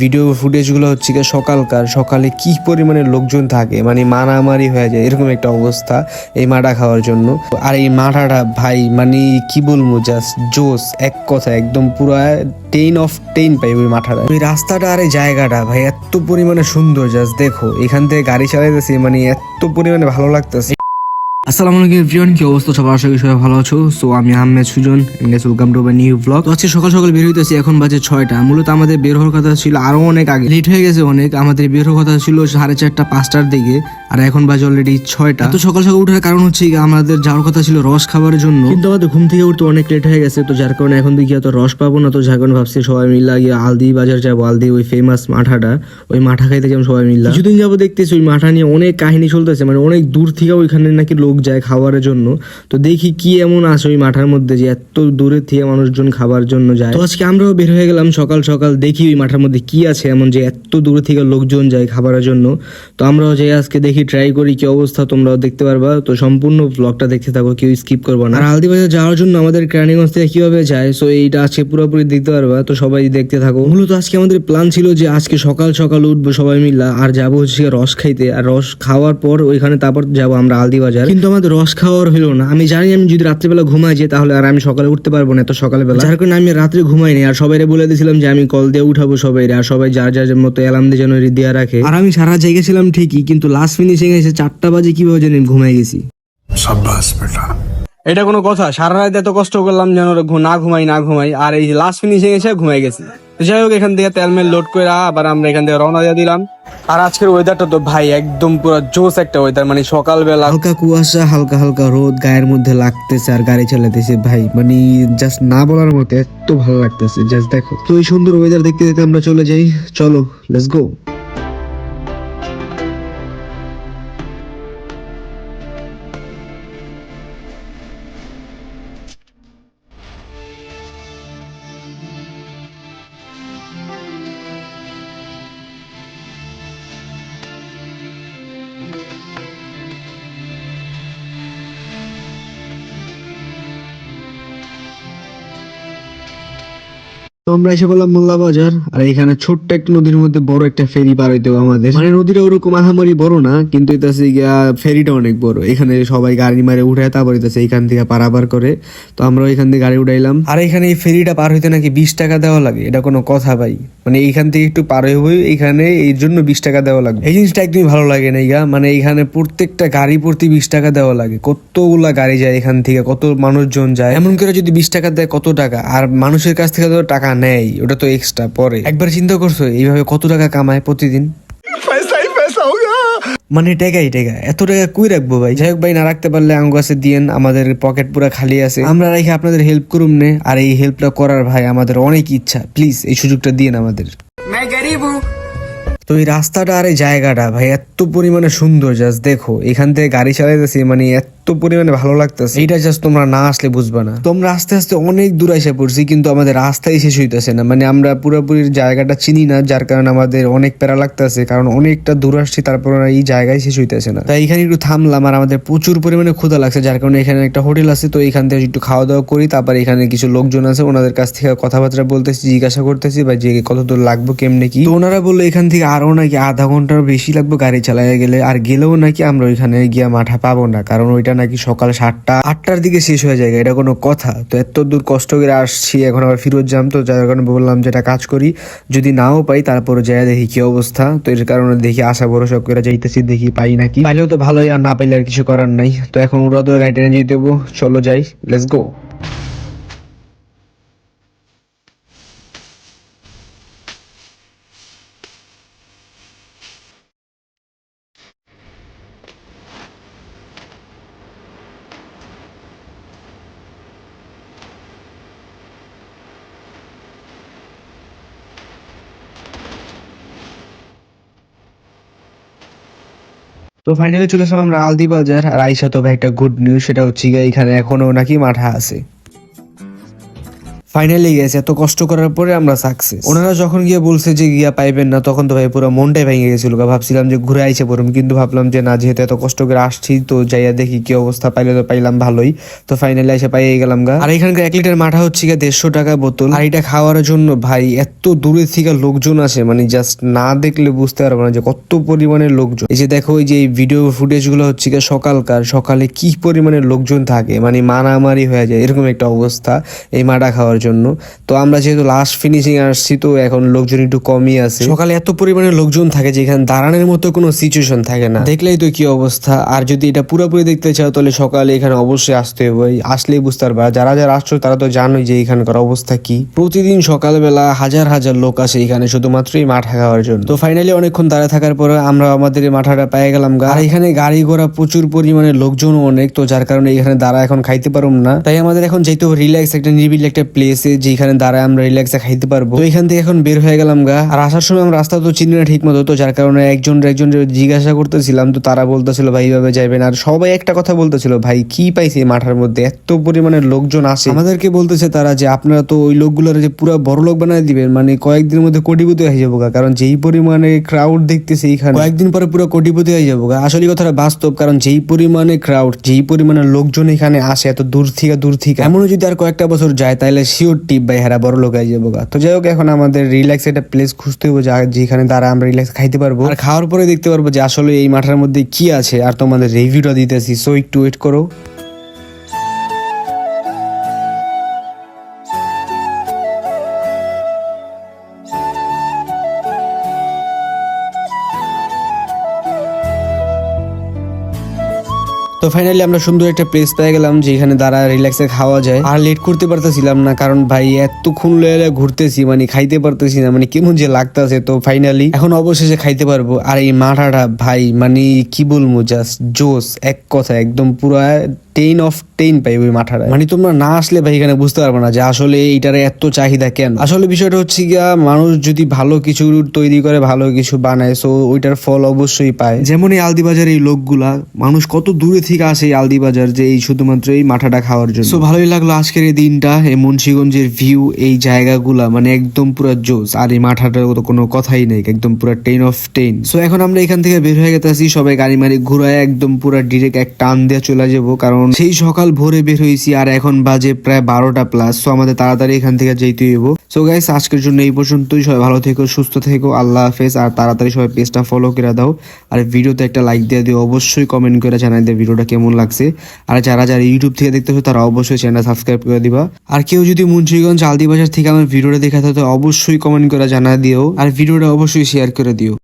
Video ফুটেজগুলো হচ্ছে কি সকালকার, সকালে কি পরিমাণে লোকজন থাকে, মানে মারামারি হয়ে যায় এরকম একটা অবস্থা এই মাঠা খাওয়ার জন্য। আর এই মাঠাটা ভাই মানে কি বলবো, জাস্ট জোস, এক কথা একদম পুরো 10 অফ 10 পাই ওই মাঠাটা। ওই রাস্তাটা আর এই জায়গাটা ভাই এত পরিমাণে সুন্দর, জাস্ট দেখো এখান থেকে গাড়ি চালাইতেছি মানে এত পরিমাণে ভালো লাগতেছে। আসসালামু আলাইকুম এভরিওয়ান, কি অবস্থা সবার? আশা করি সবাই ভালো আছো। সো আমি Ahmed Sujan, welcome to my new blog. আজকে সকাল সকাল বের হইতেছি, এখন বাজে 6টা। মূলত আমাদের বের হওয়ার কথা ছিল আরো অনেক আগে, লেট হয়ে গেছে অনেক। আমাদের বের হওয়ার কথা ছিল 4:30 5টার দিকে, আর এখন বাজে অলরেডি 6টা। তো সকাল সকাল উঠার কারণ হচ্ছে আমাদের যাওয়ার কথা ছিল রস খাবার জন্য, কিন্তু আমাদের ঘুম থেকে উঠতে অনেক লেট হয়ে গেছে। তো যার কারণে এখন দেখি এত রস পাবো না, তো যার কারণে ভাবছি সবাই মিলা গিয়ে আলদি বাজার যাবো। আলদি ওই ফেমাস মাঠাটা, ওই মাঠা খাইতে যাবো সবাই মিলা। কিছুদিন যাবো দেখতেছি ওই মাঠা নিয়ে অনেক কাহিনী চলতেছে, মানে অনেক দূর থেকে ওইখানে নাকি লোক যায় খাবারের জন্য। তো দেখি কি এমন আছে ওই মাঠার মধ্যে যে এত দূরের থেকে মানুষজন খাবার জন্য যায়। তো আজকে আমরাও বের হয়ে গেলাম সকাল সকাল, দেখি ওই মাঠার মধ্যে কি আছে এমন যে এত দূর থেকে লোকজন যায় খাবারের জন্য। তো আমরাও যাই আজকে, দেখি ট্রাই করি কি অবস্থা, তোমরাও দেখতে পারবা। তো সম্পূর্ণ ব্লগটা দেখতে থাকো, কেউ স্কিপ করবা না। আর হালদিবাজার যাওয়ার জন্য আমাদের কেরানীগঞ্জ থেকে কিভাবে যায়, সো এইটা আজকে পুরোপুরি দেখতে পারবা। তো সবাই দেখতে থাকো। মূলত আজকে আমাদের প্ল্যান ছিল যে আজকে সকাল সকাল উঠবো সবাই মিলা, আর যাবো হচ্ছে রস খাইতে। আর রস খাওয়ার পর ওইখানে তারপর যাবো আমরা হালদিবাজার। কিন্তু আমাদের রস খাওয়ার হলো না। আমি জানি আমি যদি রাত্রিবেলা ঘুমাই যাই তাহলে আর আমি সকালে উঠতে পারবো না, এত সকালবেলা। যার কারণে আমি রাত্রে ঘুমাইনি, আর সবাইরে বলে দিয়েছিলাম যে আমি কল দিয়ে উঠাবো সবাই, আর সবাই যার যার মতো অ্যালার্ম দিয়ে যেন দেওয়া রাখে। আর আমি সারা জায়গায় ছিলাম ঠিকই, কিন্তু লাস্ট ফিনিশিং এসে 4টা বাজে কিভাবে জানি ঘুমাই গেছি। এটা কোনো কথা? সারা রাত এত কষ্ট করলাম যেন না ঘুমাই, আর এই লাস্ট ফিনিশিং এসে ঘুমাই গেছি। যাই হোক, এখান থেকে তেলমেল লোড করে আবার আমরা এখান থেকে রওনা দিয়ে দিলাম। আর আজকের ওয়েদারটা তো ভাই একদম পুরো জোস একটা ওয়েদার, মানে সকালবেলা হালকা কুয়াশা, হালকা হালকা রোদ গায়ের মধ্যে লাগতেছে, আর গাড়ি চালাতেছে ভাই, মানে জাস্ট না বলার মতো এত ভালো লাগতেছে। জাস্ট দেখো তো এই সুন্দর ওয়েদার দেখতে দেখতে আমরা চলে যাই। চলো লেটস গো। তো আমরা এসে বললাম মোল্লা বাজার, আর এখানে ছোট্ট একটা নদীর মধ্যে বড় একটা ফেরি পার হইতে হবে আমাদের। মানে নদীটা ওরকম আহামরি বড় না, কিন্তু এটা ফেরিটা অনেক বড়। এখানে সবাই গাড়ি মারে উঠে, তারপর এখান থেকে পারাপার করে। তো আমরা এখান থেকে গাড়ি উঠাইলাম। আর এখানে এই ফেরিটা পার হইতে নাকি 20 টাকা দেওয়া লাগে, এটা কোনো কথা ভাই? মানে এইখান থেকে একটু পার হইব, এখানে এই জন্য 20 টাকা দেওয়া লাগবে। এই জিনিসটা একদমই ভালো লাগে না ইগা, মানে এখানে প্রত্যেকটা গাড়ি প্রতি 20 টাকা দেওয়া লাগে। কতগুলা গাড়ি যায় এখান থেকে, কত মানুষজন যায়, এমন করে যদি 20 টাকা দেয় কত টাকা, আর মানুষের কাছ থেকে তো টাকা নেয়, ওটা তো এক্সট্রা পরে। একবার চিন্তা করছো এইভাবে কত টাকা কামায় প্রতিদিন? মানে টেকাই এত টাকা কই রাখবো ভাই? যাই হোক ভাই, না রাখতে পারলে আঙ্গু আছে দিয়েন, আমাদের পকেট পুরো খালি আছে, আমরা রেখে আপনাদের হেল্প করুম নে। আর এই হেল্পটা করার ভাই আমাদের অনেক ইচ্ছা, প্লিজ এই সুযোগটা দিয়েন আমাদের। তো এই রাস্তাটা আর এই জায়গাটা ভাই এত পরিমাণে সুন্দর, জাস্ট দেখো এখান থেকে গাড়ি চালাইতেছি মানে এত পরিমাণে ভালো লাগতেছে, এইটা জাস্ট তোমরা না আসলে বুঝবা না। তোমরা আস্তে আস্তে অনেক দূর এসে পড়ছি, কিন্তু আমাদের রাস্তাই শেষ হইতেছে না। মানে আমরা পুরোপুরি জায়গাটা চিনি না, যার কারণে আমাদের অনেক প্যারা লাগতেছে, কারণ অনেকটা দূর আসছি, তারপর এই জায়গায় শেষ হইতেছে না। তাই এখানে একটু থামলাম, আর আমাদের প্রচুর পরিমাণে ক্ষুধা লাগছে, যার কারণে এখানে একটা হোটেল আছে। তো এখান থেকে একটু খাওয়া দাওয়া করি, তারপর এখানে কিছু লোকজন আছে, ওনাদের কাছ থেকে কথাবার্তা বলতেছি, জিজ্ঞাসা করতেছি ভাই যে কত দূর লাগবো কেমনে কি। তো ওনারা বললো এখান থেকে আরো নাকি আধা ঘন্টার বেশি লাগবে গাড়ি চালায় গেলে, আর গেলেও নাকি আমরা ওইখানে গিয়া মাঠা পাবো না, কারণ ওইটা নাকি সকাল 7টা 8টার দিকে শেষ হয়ে যায়। এটা কোনো কথা? তো এত দূর কষ্ট করে আসছি, এখন আবার ফিরত যাম। তো যার কারণে বললাম যেটা কাজ করি, যদি নাও পাই তারপরে যাই দেখি কি অবস্থা। তো এর কারণে দেখি আশা ভরসা করে যাইতেছি, দেখি পাই নাকি। পাইলেও তো ভালোই, আর না পাইলে আর কিছু করার নাই। তো এখন ওরা তো গাড়ি টেনে যেতে দেবো, চলো যাই, লেটস গো। তো ফাইনালি চলে আসলাম আমরা আলদি বাজার। আর আইসা তো ভাই একটা গুড নিউজ, সেটা হচ্ছে গিয়ে এখানে এখনো নাকি মাঠা আছে। ফাইনালি গেছে, এত কষ্ট করার পরে আমরা সাকসেস। ওনারা যখন গিয়ে বলছে যে গিয়া পাইবেন না, তখন তো ভাই পুরো মনটাই ভেঙে গেছিল। ভাবছিলাম যে ঘুরে আইসে পড়ুম, কিন্তু ভাবলাম যে না, যেহেতু এত কষ্ট করে আসছি তো যাইয়া দেখি কি অবস্থা। পাইলে তো পাইলাম ভালোই, তো ফাইনালি এসে পাইয়ে গেলাম গা। আর এখানকার 1 লিটার মাঠা হচ্ছে গিয়ে 150 টাকা বোতল। আর এটা খাওয়ার জন্য ভাই এত দূরে থেকে লোকজন আসে, মানে জাস্ট না দেখলে বুঝতে পারবো না যে কত পরিমাণে লোকজন। এই যে দেখো, এই যে ভিডিও ফুটেজ গুলো হচ্ছে গিয়ে সকালে কি পরিমাণে লোকজন থাকে, মানে মারামারি হয়ে যায় এরকম একটা অবস্থা এই মাঠা খাওয়ার জন্য। তো আমরা যেহেতু লাস্ট ফিনিশিং আসছি, তো এখন লোকজন একটু কমই আছে। সকালে এত পরিমাণে লোকজন থাকে যে এখানে দাঁড়ানোর মতো কোনো সিচুয়েশন থাকে না, দেখলেই তো কি অবস্থা। আর যদি এটা পুরোপুরি দেখতে চাও তাহলে সকালে এখানে অবশ্যই আসতে হবে, আসলেই বুঝতে পারবা। যারা যারা আসছো তারা তো জানোই যে এখানকার অবস্থা কি। প্রতিদিন সকালবেলা হাজার হাজার লোক আসে এখানে শুধুমাত্র এই মাঠা খাওয়ার জন্য। তো ফাইনালি অনেকক্ষণ দাঁড়িয়ে থাকার পরে আমরা আমাদের এই মাঠাটা পেয়ে গেলাম গা। আর এখানে গাড়ি ঘোড়া প্রচুর পরিমাণে লোকজনও অনেক, তো যার কারণে এখানে দাঁড়া এখন খাইতে পারবো না। তাই আমাদের এখন যেহেতু রিল্যাক্স একটা নিরিবিলি একটা প্লেসে, যেখানে দাঁড়ায় আমরা রিল্যাক্সে খাইতে পারবো। তো এখান থেকে এখন বের হয়ে গেলাম গা। আর আসার সময় আমরা রাস্তা তো চিনি না ঠিক মতো, তো যার কারণে একজন জিজ্ঞাসা করতেছিলাম, তো তারা বলতেছিল ভাই এইভাবে যাইবেন। আর সবাই একটা কথা বলতেছিল, ভাই কি পাইছে এই মাঠার মধ্যে, এত পরিমাণে লোকজন আসে। আমাদেরকে বলতেছে তারা যে আপনারা তো ওই লোকগুলোর যে পুরো বড় লোক বানায় দিবেন, মানে কয়েকদিনের মধ্যে কোটিপতি হয়ে যাবো গা। কারণ যেই পরিমাণে ক্রাউড দেখতেছে এইখানে, কয়েকদিন পরে পুরো কোটিপতি হয়ে যাবো গা। আসলে কথাটা বাস্তব, কারণ যেই পরিমাণে ক্রাউড, যেই পরিমাণে লোকজন এখানে আসে এত দূর থেকে, এমনও যদি আর কয়েকটা বছর যায় তাহলে শিওর টিপ ভাই হারা বড় লোক হয়ে যাবো গা। তো যাই হোক, এখন আমাদের রিল্যাক্স একটা প্লেস খুঁজতে হবে যেখানে দ্বারা আমরা রিল্যাক্স খাইতে পারবো। আর খাওয়ার পরে দেখতে পারবো যে আসলে এই মাঠার মধ্যে কি আছে, আর তোমাদের রিভিউটা দিতেছি। সো একটু ওয়েট করো। তো ফাইনালি আমরা সুন্দর একটা প্লেস পেয়ে গেলাম যেখানে দাঁড়া রিল্যাক্সে খাওয়া যায়। আর লেট করতে পারতেছিলাম না, কারণ ভাই এতক্ষণ লেলে ঘুরতেছি, মানে খাইতে পারতেছি না, মানে কেমন যে লাগতেছে। তো ফাইনালি এখন অবশেষে খাইতে পারবো। আর এই মাঠাটা ভাই মানে কি বলবো, জাস্ট জোস, এক কথা একদম পুরো 10 of 10 পাই ওই মাঠাটা। মানে তোমরা না আসলে ভাই এখানে বুঝতে পারবে না যে আসলে এইটার এত চাহিদা কেন। আসলে বিষয়টা হচ্ছে গিয়া, মানুষ যদি ভালো কিছু তৈরি করে, ভালো কিছু বানায়, সো ওইটার ফল অবশ্যই পায়। যেমন এই আলদিবাজার এই লোকগুলা, মানুষ কত দূরে থেকে আসে এই আলদিবাজার যে এই শুধুমাত্র এই মাঠাটা খাওয়ার জন্য। সো ভালোই লাগলো আজকের এই দিনটা, এই মুন্সিগঞ্জের ভিউ, এই জায়গাগুলা মানে একদম পুরো জোস। আর এই মাঠাটার তো কোনো কথাই নেই, একদম পুরো 10 of 10। সো এখন আমরা এখান থেকে বের হয়ে গেছি, সবাই গাড়ি মারি ঘুরায় একদম পুরো ডিরেক্ট এক টান দিয়ে চলে যাবো, কারণ সেই সকাল ভোরে বের হয়েছি আর এখন বাজে প্রায় 12টা প্লাস। সো আমাদের তাড়াতাড়ি এখান থেকে যেতে হইব। সো গাইস, আজকের জন্য এই পর্যন্তই। সবাই ভালো থেকো, সুস্থ থেকো, আল্লাহ হাফেজ। আর তাড়াতাড়ি সবাই পেজটা ফলো করে দাও, আর ভিডিওতে একটা লাইক দিয়ে দিও, অবশ্যই কমেন্ট করে জানাই দিও ভিডিওটা কেমন লাগছে। আর যারা যারা ইউটিউব থেকে দেখতেছো তারা অবশ্যই চ্যানেল সাবস্ক্রাইব করে দিবা। আর কেউ যদি মুন্সিগঞ্জ আলদিবাজার থেকে আমার ভিডিওটা দেখে থাকে, অবশ্যই কমেন্ট করে জানা দিও, আর ভিডিওটা অবশ্যই শেয়ার করে দিও।